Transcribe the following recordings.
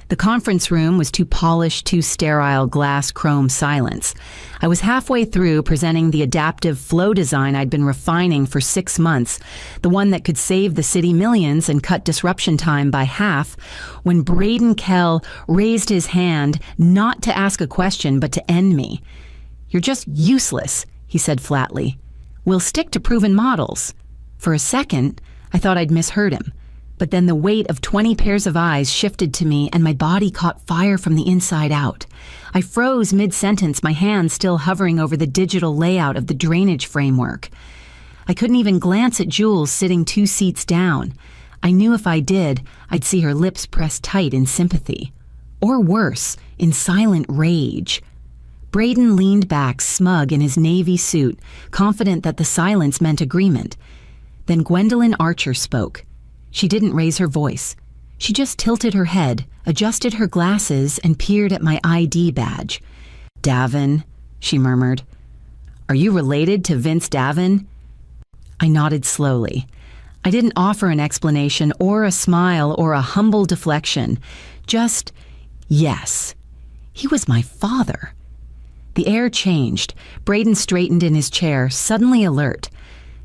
The conference room was too polished, too sterile glass chrome silence. I was halfway through presenting the adaptive flow design I'd been refining for 6 months, the one that could save the city millions and cut disruption time by half, when Braden Kell raised his hand not to ask a question but to end me. "You're just useless," he said flatly. "We'll stick to proven models." For a second, I thought I'd misheard him. But then the weight of 20 pairs of eyes shifted to me and my body caught fire from the inside out. I froze mid-sentence, my hands still hovering over the digital layout of the drainage framework. I couldn't even glance at Jules sitting 2 seats down. I knew if I did, I'd see her lips pressed tight in sympathy. Or worse, in silent rage. Braden leaned back, smug in his navy suit, confident that the silence meant agreement. Then Gwendolyn Archer spoke. She didn't raise her voice. She just tilted her head, adjusted her glasses, and peered at my ID badge. "Davin," she murmured. "Are you related to Vince Davin?" I nodded slowly. I didn't offer an explanation or a smile or a humble deflection. Just, yes. He was my father. The air changed. Braden straightened in his chair, suddenly alert.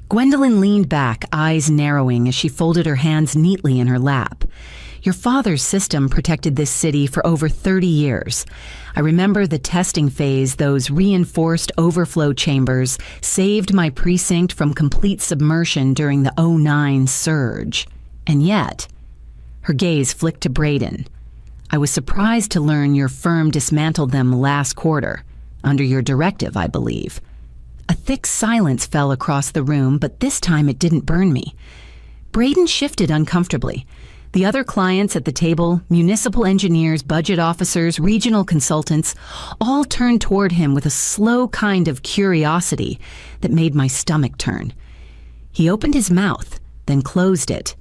Gwendolyn leaned back, eyes narrowing as she folded her hands neatly in her lap. "Your father's system protected this city for over 30 years. I remember the testing phase, those reinforced overflow chambers saved my precinct from complete submersion during the '09 surge. And yet," her gaze flicked to Braden, "I was surprised to learn your firm dismantled them last quarter, under your directive, I believe." A thick silence fell across the room, but this time it didn't burn me. Braden shifted uncomfortably. The other clients at the table, municipal engineers, budget officers, regional consultants, all turned toward him with a slow kind of curiosity that made my stomach turn. He opened his mouth, then closed it.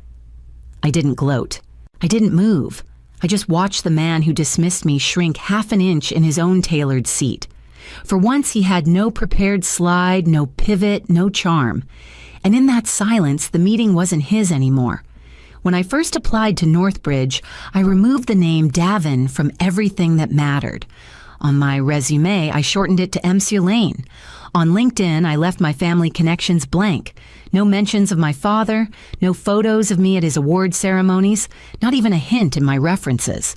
I didn't gloat. I didn't move. I just watched the man who dismissed me shrink half an inch in his own tailored seat. For once, he had no prepared slide, no pivot, no charm. And in that silence, the meeting wasn't his anymore. When I first applied to Northbridge, I removed the name Davin from everything that mattered. On my resume, I shortened it to MC Lane. On LinkedIn, I left my family connections blank. No mentions of my father, no photos of me at his award ceremonies, not even a hint in my references.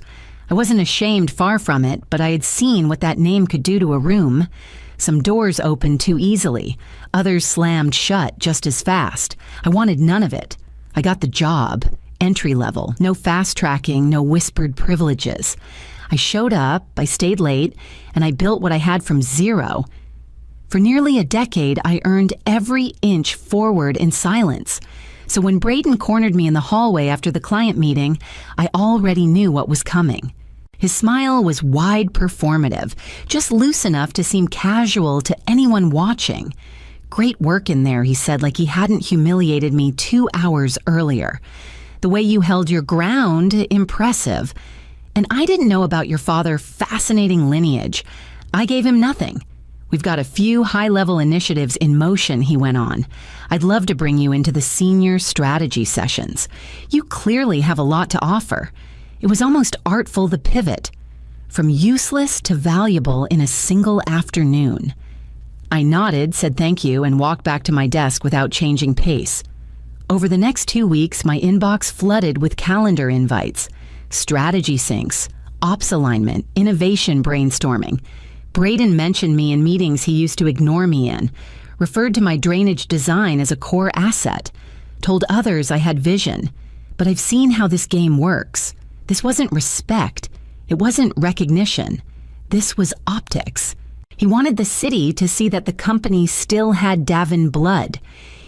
I wasn't ashamed, far from it, but I had seen what that name could do to a room. Some doors opened too easily. Others slammed shut just as fast. I wanted none of it. I got the job, entry level, no fast tracking, no whispered privileges. I showed up, I stayed late, and I built what I had from zero. For nearly a decade, I earned every inch forward in silence. So when Braden cornered me in the hallway after the client meeting, I already knew what was coming. His smile was wide performative, just loose enough to seem casual to anyone watching. "Great work in there," he said, like he hadn't humiliated me 2 hours earlier. "The way you held your ground, impressive. And I didn't know about your father, fascinating lineage. I gave him nothing. We've got a few high-level initiatives in motion," he went on. "I'd love to bring you into the senior strategy sessions. You clearly have a lot to offer." It was almost artful, the pivot. From useless to valuable in a single afternoon. I nodded, said thank you, and walked back to my desk without changing pace. Over the next 2 weeks, my inbox flooded with calendar invites, strategy syncs, ops alignment, innovation brainstorming. Braden mentioned me in meetings he used to ignore me in, referred to my drainage design as a core asset, told others I had vision. But I've seen how this game works. This wasn't respect. It wasn't recognition. This was optics. He wanted the city to see that the company still had Davin blood.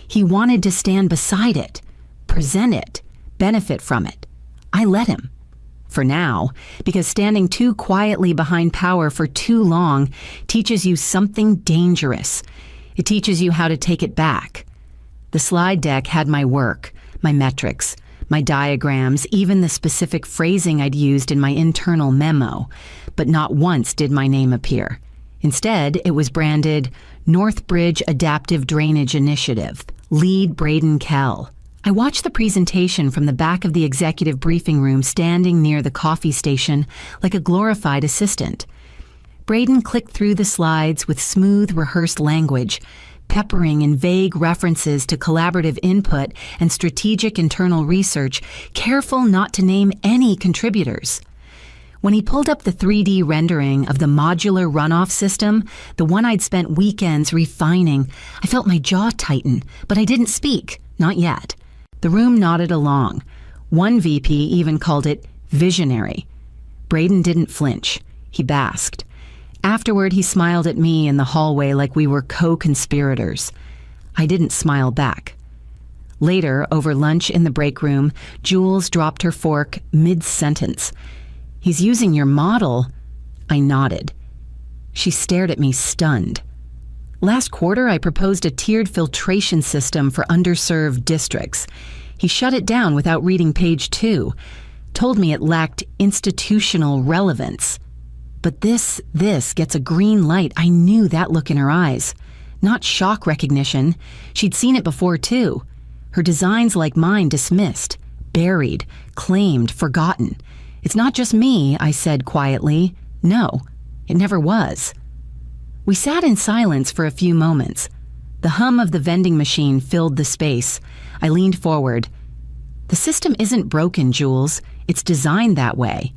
He wanted to stand beside it, present it, benefit from it. I let him. For now, because standing too quietly behind power for too long teaches you something dangerous. It teaches you how to take it back. The slide deck had my work, my metrics, my diagrams, even the specific phrasing I'd used in my internal memo, but not once did my name appear. Instead, it was branded Northbridge Adaptive Drainage Initiative, Lead Braden Kell. I watched the presentation from the back of the executive briefing room, standing near the coffee station like a glorified assistant. Braden clicked through the slides with smooth, rehearsed language, peppering in vague references to collaborative input and strategic internal research, careful not to name any contributors. When he pulled up the 3D rendering of the modular runoff system, the one I'd spent weekends refining, I felt my jaw tighten, but I didn't speak, not yet. The room nodded along. One VP even called it visionary. Braden didn't flinch. He basked. Afterward, he smiled at me in the hallway like we were co-conspirators. I didn't smile back. Later, over lunch in the break room, Jules dropped her fork mid-sentence. "He's using your model." I nodded. She stared at me, stunned. "Last quarter, I proposed a tiered filtration system for underserved districts. He shut it down without reading page 2, told me it lacked institutional relevance. But this gets a green light." I knew that look in her eyes. Not shock recognition. She'd seen it before, too. Her designs, like mine, dismissed, buried, claimed, forgotten. "It's not just me," I said quietly. "No, it never was." We sat in silence for a few moments. The hum of the vending machine filled the space. I leaned forward. "The system isn't broken, Jules. It's designed that way."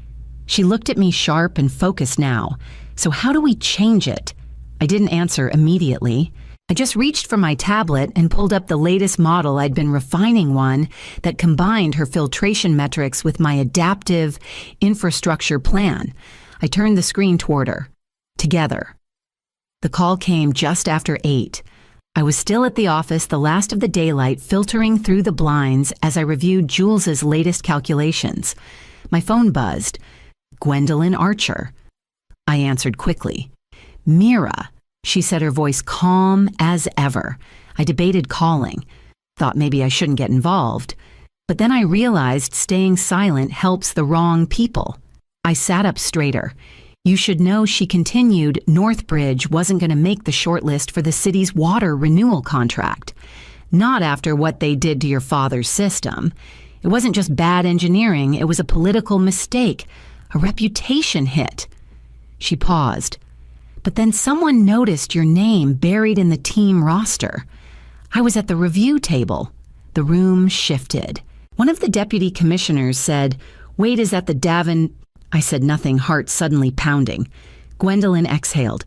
She looked at me sharp and focused now. "So how do we change it?" I didn't answer immediately. I just reached for my tablet and pulled up the latest model. I'd been refining one that combined her filtration metrics with my adaptive infrastructure plan. I turned the screen toward her. "Together." The call came just after 8. I was still at the office, the last of the daylight filtering through the blinds as I reviewed Jules's latest calculations. My phone buzzed. "Gwendolyn Archer." I answered quickly. "Mira," she said, her voice calm as ever. I debated calling. Thought maybe I shouldn't get involved. But then I realized staying silent helps the wrong people. I sat up straighter. "You should know," she continued, "Northbridge wasn't going to make the shortlist for the city's water renewal contract. Not after what they did to your father's system. It wasn't just bad engineering, it was a political mistake. A reputation hit." She paused. "But then someone noticed your name buried in the team roster. I was at the review table." The room shifted. One of the deputy commissioners said, "Wade is at the Davin..." I said nothing, heart suddenly pounding. Gwendolyn exhaled.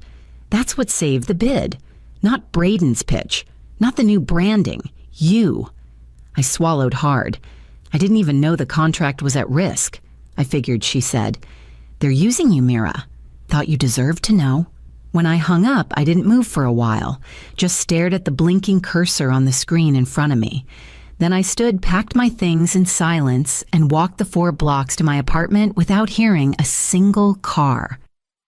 "That's what saved the bid. Not Braden's pitch. Not the new branding. You." I swallowed hard. "I didn't even know the contract was at risk." I figured, she said. "They're using you, Mira. Thought you deserved to know." When I hung up, I didn't move for a while, just stared at the blinking cursor on the screen in front of me. Then I stood, packed my things in silence, and walked the 4 blocks to my apartment without hearing a single car.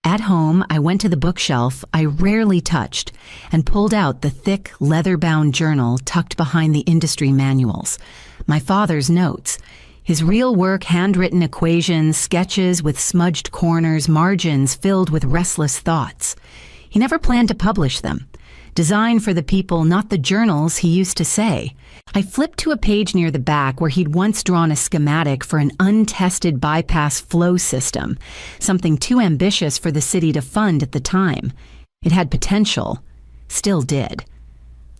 At home, I went to the bookshelf I rarely touched and pulled out the thick, leather-bound journal tucked behind the industry manuals. My father's notes. His real work, handwritten equations, sketches with smudged corners, margins filled with restless thoughts. He never planned to publish them. Designed for the people, not the journals, he used to say. I flipped to a page near the back where he'd once drawn a schematic for an untested bypass flow system, something too ambitious for the city to fund at the time. It had potential. Still did.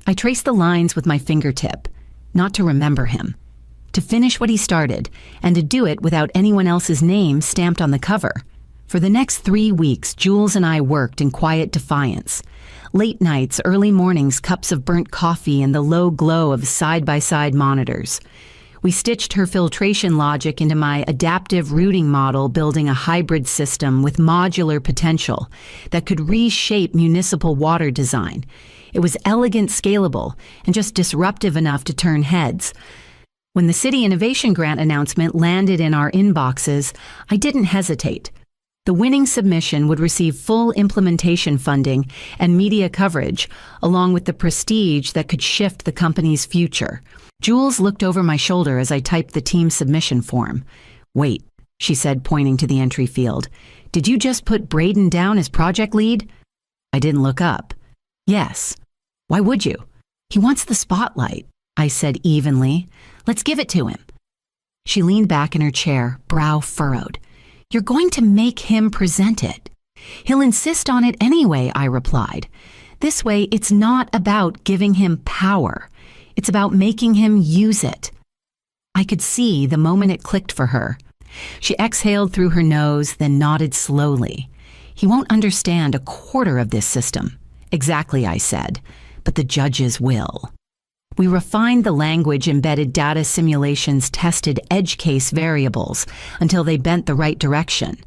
I traced the lines with my fingertip, not to remember him. To finish what he started, and to do it without anyone else's name stamped on the cover. For the next 3 weeks, Jules and I worked in quiet defiance. Late nights, early mornings, cups of burnt coffee, and the low glow of side-by-side monitors. We stitched her filtration logic into my adaptive routing model, building a hybrid system with modular potential that could reshape municipal water design. It was elegant, scalable, and just disruptive enough to turn heads. When the City Innovation Grant announcement landed in our inboxes, I didn't hesitate. The winning submission would receive full implementation funding and media coverage, along with the prestige that could shift the company's future. Jules looked over my shoulder as I typed the team submission form. "Wait," she said, pointing to the entry field. "Did you just put Braden down as project lead?" I didn't look up. "Yes." "Why would you?" "He wants the spotlight." I said evenly. Let's give it to him. She leaned back in her chair, brow furrowed. You're going to make him present it. He'll insist on it anyway, I replied. This way, it's not about giving him power. It's about making him use it. I could see the moment it clicked for her. She exhaled through her nose, then nodded slowly. He won't understand a quarter of this system. Exactly, I said, but the judges will. We refined the language-embedded data simulations tested edge case variables until they bent the right direction.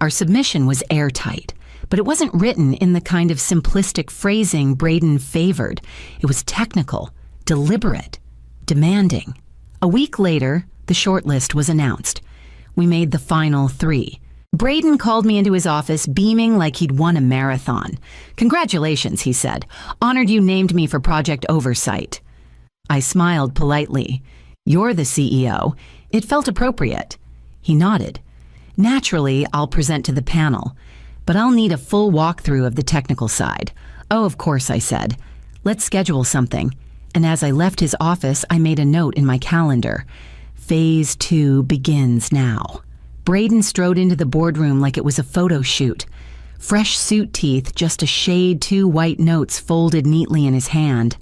Our submission was airtight, but it wasn't written in the kind of simplistic phrasing Braden favored. It was technical, deliberate, demanding. A week later, the shortlist was announced. We made the final 3. Braden called me into his office, beaming like he'd won a marathon. Congratulations, he said. Honored you named me for project oversight. I smiled politely. You're the CEO. It felt appropriate. He nodded. Naturally, I'll present to the panel, but I'll need a full walkthrough of the technical side. Oh, of course, I said. Let's schedule something. And as I left his office, I made a note in my calendar. Phase 2 begins now. Braden strode into the boardroom like it was a photo shoot. Fresh suit teeth, just a shade too white notes folded neatly in his hand.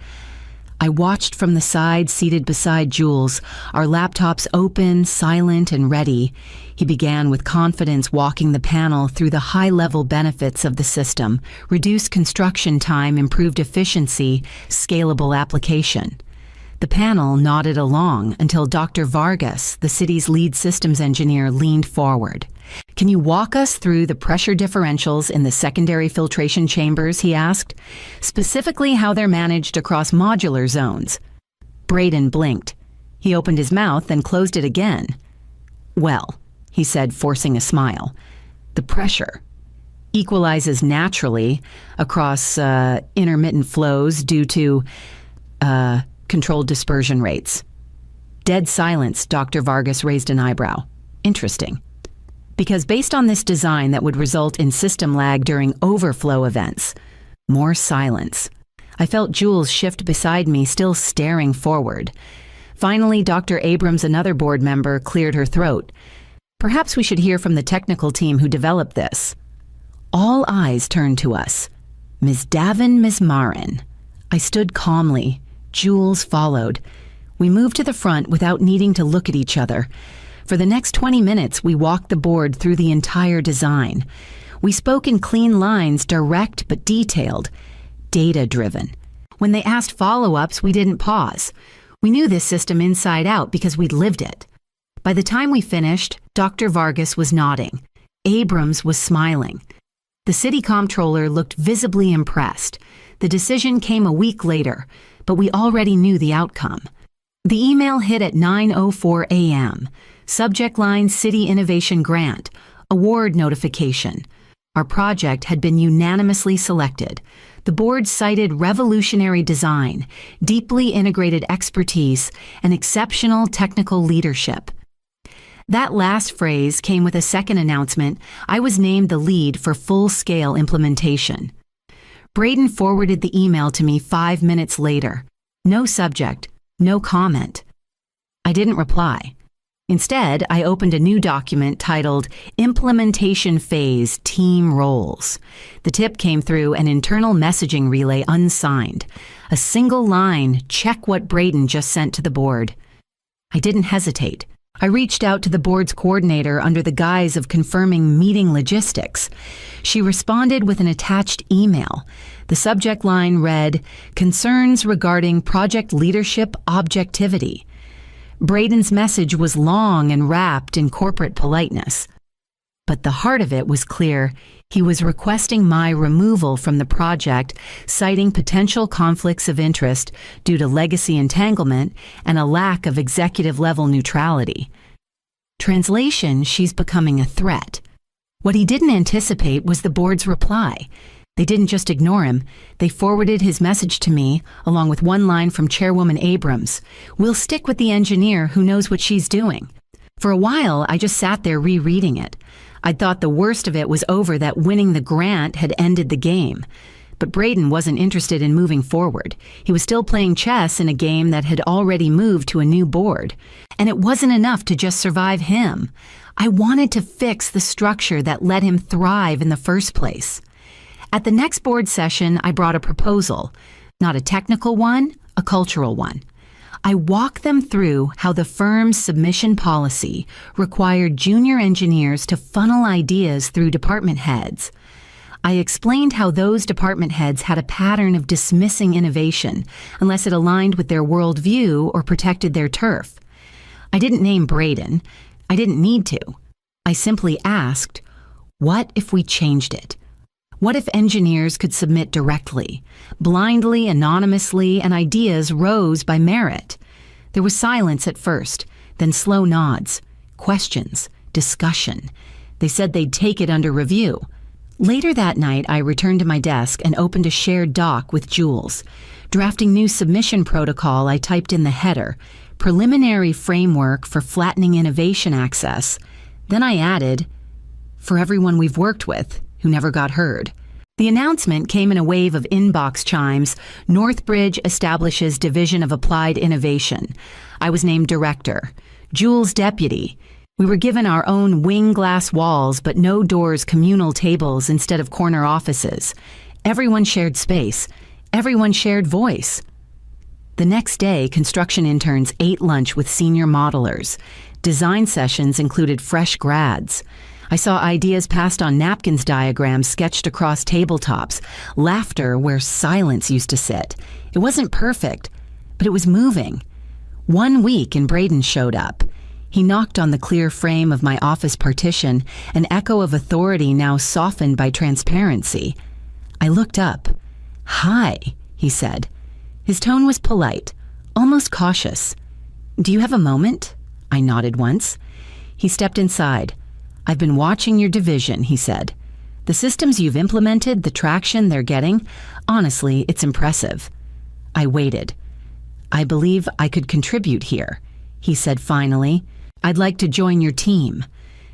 I watched from the side, seated beside Jules, our laptops open, silent, and ready. He began with confidence walking the panel through the high-level benefits of the system, reduced construction time, improved efficiency, scalable application. The panel nodded along until Dr. Vargas, the city's lead systems engineer, leaned forward. Can you walk us through the pressure differentials in the secondary filtration chambers, he asked, specifically how they're managed across modular zones? Braden blinked. He opened his mouth, then closed it again. Well, he said, forcing a smile, the pressure equalizes naturally across intermittent flows due to controlled dispersion rates. Dead silence, Dr. Vargas raised an eyebrow. Interesting. Because based on this design that would result in system lag during overflow events. More silence. I felt Jules shift beside me, still staring forward. Finally, Dr. Abrams, another board member, cleared her throat. Perhaps we should hear from the technical team who developed this. All eyes turned to us. Ms. Davin, Ms. Marin. I stood calmly. Jules followed. We moved to the front without needing to look at each other. For the next 20 minutes, we walked the board through the entire design. We spoke in clean lines, direct but detailed, data-driven. When they asked follow-ups, we didn't pause. We knew this system inside out because we'd lived it. By the time we finished, Dr. Vargas was nodding. Abrams was smiling. The city comptroller looked visibly impressed. The decision came a week later, but we already knew the outcome. The email hit at 9:04 a.m. Subject line City Innovation Grant. Award notification. Our project had been unanimously selected. The board cited revolutionary design, deeply integrated expertise, and exceptional technical leadership. That last phrase came with a second announcement. I was named the lead for full-scale implementation. Braden forwarded the email to me 5 minutes later. No subject, no comment. I didn't reply. Instead, I opened a new document titled Implementation Phase Team Roles. The tip came through an internal messaging relay unsigned. A single line, check what Braden just sent to the board. I didn't hesitate. I reached out to the board's coordinator under the guise of confirming meeting logistics. She responded with an attached email. The subject line read, Concerns regarding project leadership objectivity. Braden's message was long and wrapped in corporate politeness. But the heart of it was clear. He was requesting my removal from the project, citing potential conflicts of interest due to legacy entanglement and a lack of executive-level neutrality. Translation, she's becoming a threat. What he didn't anticipate was the board's reply. They didn't just ignore him. They forwarded his message to me, along with one line from Chairwoman Abrams. We'll stick with the engineer who knows what she's doing. For a while, I just sat there rereading it. I'd thought the worst of it was over, that winning the grant had ended the game. But Braden wasn't interested in moving forward. He was still playing chess in a game that had already moved to a new board. And it wasn't enough to just survive him. I wanted to fix the structure that let him thrive in the first place. At the next board session, I brought a proposal. Not a technical one, a cultural one. I walked them through how the firm's submission policy required junior engineers to funnel ideas through department heads. I explained how those department heads had a pattern of dismissing innovation unless it aligned with their worldview or protected their turf. I didn't name Braden. I didn't need to. I simply asked, what if we changed it? What if engineers could submit directly, blindly, anonymously, and ideas rose by merit? There was silence at first, then slow nods, questions, discussion. They said they'd take it under review. Later that night, I returned to my desk and opened a shared doc with Jules. Drafting new submission protocol, I typed in the header, preliminary framework for flattening innovation access. Then I added, for everyone we've worked with, who never got heard. The announcement came in a wave of inbox chimes. Northbridge establishes Division of Applied Innovation. I was named director. Jules deputy. We were given our own wing glass walls, but no doors, communal tables instead of corner offices. Everyone shared space. Everyone shared voice. The next day, construction interns ate lunch with senior modelers. Design sessions included fresh grads. I saw ideas passed on napkins, diagrams sketched across tabletops, laughter where silence used to sit. It wasn't perfect, but it was moving. 1 week and Braden showed up. He knocked on the clear frame of my office partition, an echo of authority now softened by transparency. I looked up. "Hi," he said. His tone was polite, almost cautious. "Do you have a moment?" I nodded once. He stepped inside. "I've been watching your division," he said. "The systems you've implemented, the traction they're getting, honestly, it's impressive." I waited. "I believe I could contribute here," he said finally. "I'd like to join your team."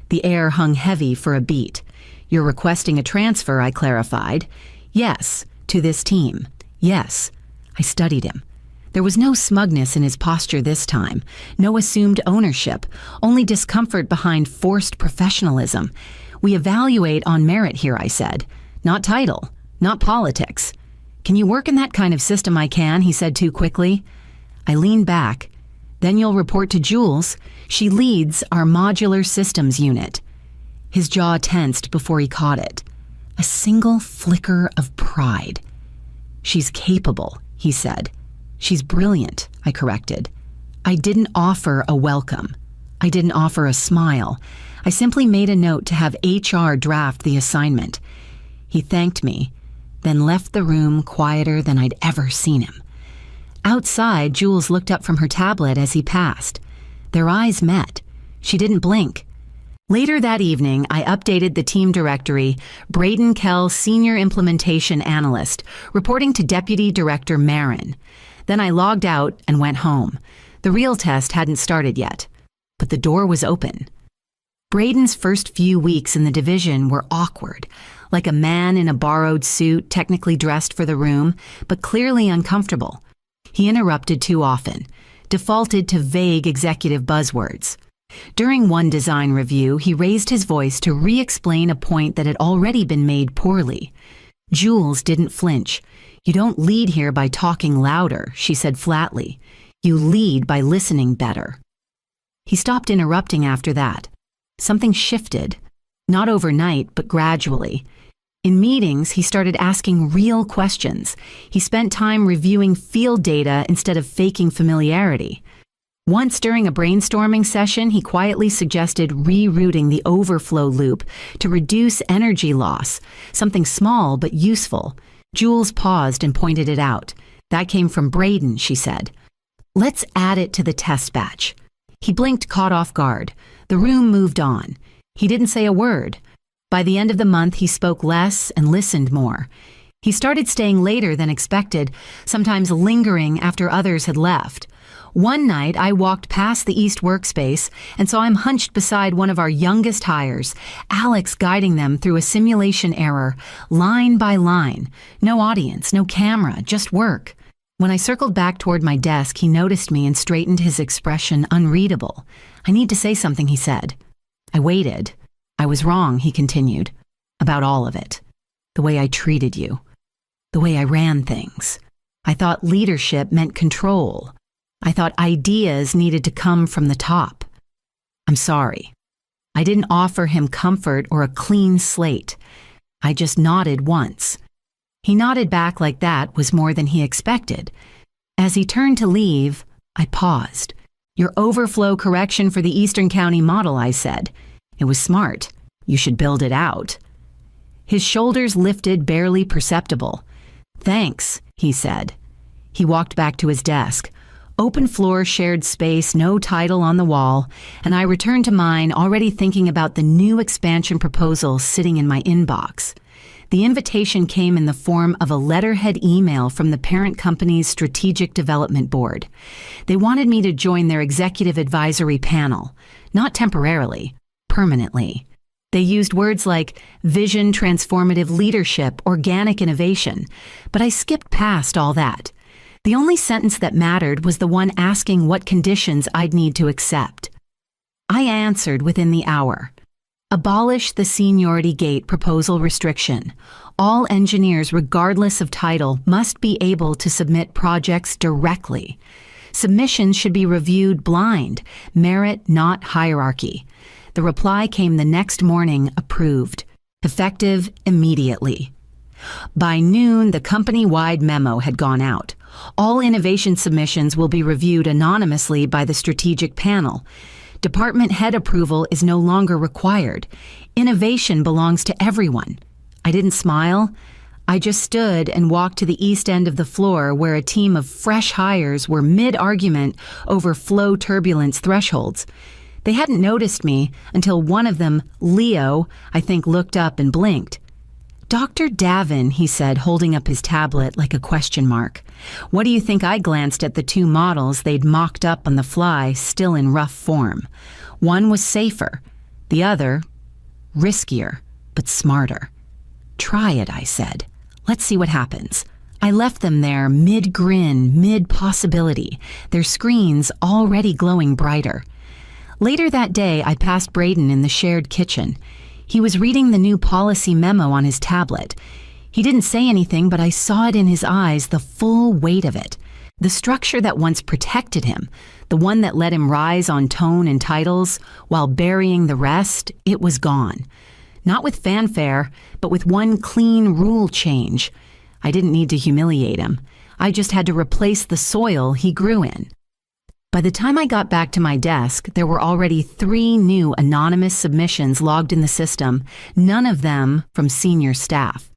The air hung heavy for a beat. "You're requesting a transfer," I clarified. "Yes, to this team. Yes." I studied him. There was no smugness in his posture this time, no assumed ownership, only discomfort behind forced professionalism. "We evaluate on merit here," I said. "Not title, not politics." "Can you work in that kind of system?" "I can," he said too quickly. I leaned back. "Then you'll report to Jules. She leads our modular systems unit." His jaw tensed before he caught it. A single flicker of pride. "She's capable," he said. "She's brilliant," I corrected. I didn't offer a welcome. I didn't offer a smile. I simply made a note to have HR draft the assignment. He thanked me, then left the room quieter than I'd ever seen him. Outside, Jules looked up from her tablet as he passed. Their eyes met. She didn't blink. Later that evening, I updated the team directory, Braden Kell, Senior Implementation Analyst, reporting to Deputy Director Marin. Then I logged out and went home. The real test hadn't started yet, but the door was open. Braden's first few weeks in the division were awkward, like a man in a borrowed suit, technically dressed for the room, but clearly uncomfortable. He interrupted too often, defaulted to vague executive buzzwords. During one design review, he raised his voice to re-explain a point that had already been made poorly. Jules didn't flinch. "You don't lead here by talking louder," she said flatly. "You lead by listening better." He stopped interrupting after that. Something shifted, not overnight, but gradually. In meetings, he started asking real questions. He spent time reviewing field data instead of faking familiarity. Once during a brainstorming session, he quietly suggested rerouting the overflow loop to reduce energy loss, something small but useful. Jules paused and pointed it out. "That came from Braden," she said. "Let's add it to the test batch." He blinked, caught off guard. The room moved on. He didn't say a word. By the end of the month, he spoke less and listened more. He started staying later than expected, sometimes lingering after others had left. One night, I walked past the East workspace and saw him hunched beside one of our youngest hires, Alex guiding them through a simulation error, line by line. No audience, no camera, just work. When I circled back toward my desk, he noticed me and straightened his expression unreadable. "I need to say something," he said. I waited. "I was wrong," he continued, "about all of it. The way I treated you. The way I ran things. I thought leadership meant control. I thought ideas needed to come from the top. I'm sorry. I didn't offer him comfort or a clean slate. I just nodded once. He nodded back like that was more than he expected. As he turned to leave, I paused. "Your overflow correction for the Eastern County model," I said. "It was smart. You should build it out." His shoulders lifted, barely perceptible. "Thanks," he said. He walked back to his desk. Open floor, shared space, no title on the wall, and I returned to mine, already thinking about the new expansion proposal sitting in my inbox. The invitation came in the form of a letterhead email from the parent company's strategic development board. They wanted me to join their executive advisory panel, not temporarily, permanently. They used words like vision, transformative leadership, organic innovation, but I skipped past all that. The only sentence that mattered was the one asking what conditions I'd need to accept. I answered within the hour. Abolish the seniority gate proposal restriction. All engineers, regardless of title, must be able to submit projects directly. Submissions should be reviewed blind, merit, not hierarchy. The reply came the next morning, approved, effective immediately. By noon, the company-wide memo had gone out. All innovation submissions will be reviewed anonymously by the strategic panel. Department head approval is no longer required. Innovation belongs to everyone. I didn't smile. I just stood and walked to the east end of the floor where a team of fresh hires were mid-argument over flow turbulence thresholds. They hadn't noticed me until one of them, Leo, I think looked up and blinked. "Dr. Davin," he said, holding up his tablet like a question mark. What do you think? I glanced at the two models they'd mocked up on the fly, still in rough form. One was safer, the other, riskier, but smarter. "Try it," I said. "Let's see what happens." I left them there, mid-grin, mid-possibility, their screens already glowing brighter. Later that day, I passed Braden in the shared kitchen. He was reading the new policy memo on his tablet. He didn't say anything, but I saw it in his eyes, the full weight of it. The structure that once protected him, the one that let him rise on tone and titles, while burying the rest, it was gone. Not with fanfare, but with one clean rule change. I didn't need to humiliate him. I just had to replace the soil he grew in. By the time I got back to my desk, there were already 3 new anonymous submissions logged in the system, none of them from senior staff.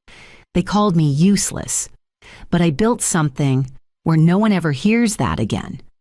They called me useless. But I built something where no one ever hears that again.